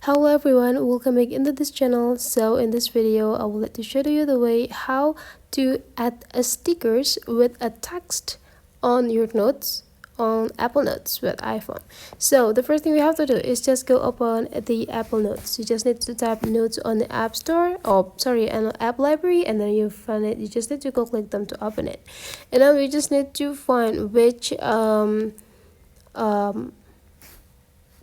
Hello everyone, welcome back into this channel. So in this video I would like to show you the way how to add a stickers with a text on your notes on Apple Notes with iPhone. So the first thing we have to do is just go open the Apple Notes. You just need to type notes on the App Store, or sorry, an app library, and then you find it. You just need to go click them to open it, and then we just need to find which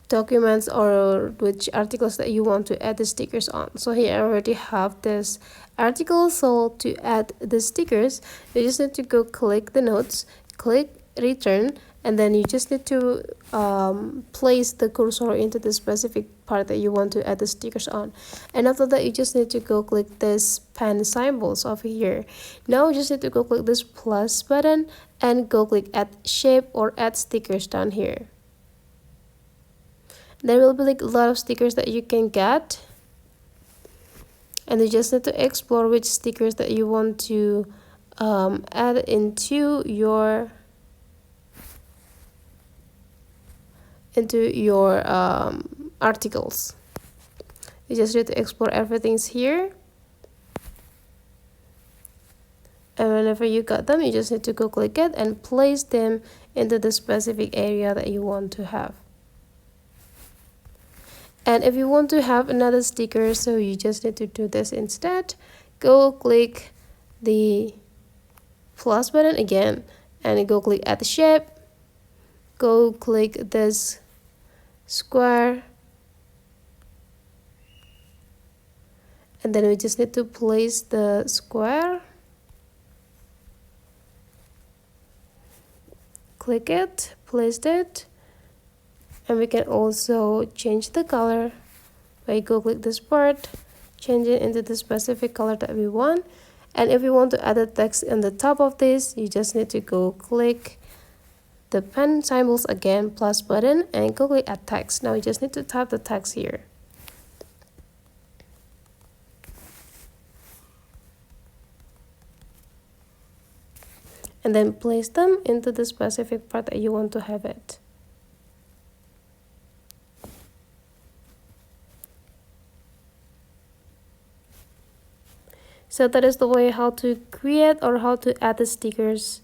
documents or which articles that you want to add the stickers on. So here I already have this article, so to add the stickers you just need to go click the notes, click return, and then you just need to place the cursor into the specific part that you want to add the stickers on. And after that you just need to go click this pen symbols over here. Now you just need to go click this plus button and go click add shape or add stickers down here. There will be like a lot of stickers that you can get, and you just need to explore which stickers that you want to add into your articles. You just need to explore everything's here, and whenever you got them you just need to go click it and place them into the specific area that you want to have. And if you want to have another sticker, so you just need to do this instead. Go click the plus button again and go click add shape. Go click this square, and then we just need to place the square. Click it, placed it. And we can also change the color by go click this part, change it into the specific color that we want. And if you want to add the text on the top of this, you just need to go click the pen symbols again, plus button, and go click add text. Now you just need to type the text here. And then place them into the specific part that you want to have it. So that is the way how to create or how to add the stickers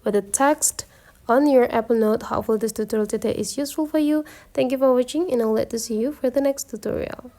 with the text on your Apple Note. Hopefully this tutorial today is useful for you. Thank you for watching, and I'll like to see you for the next tutorial.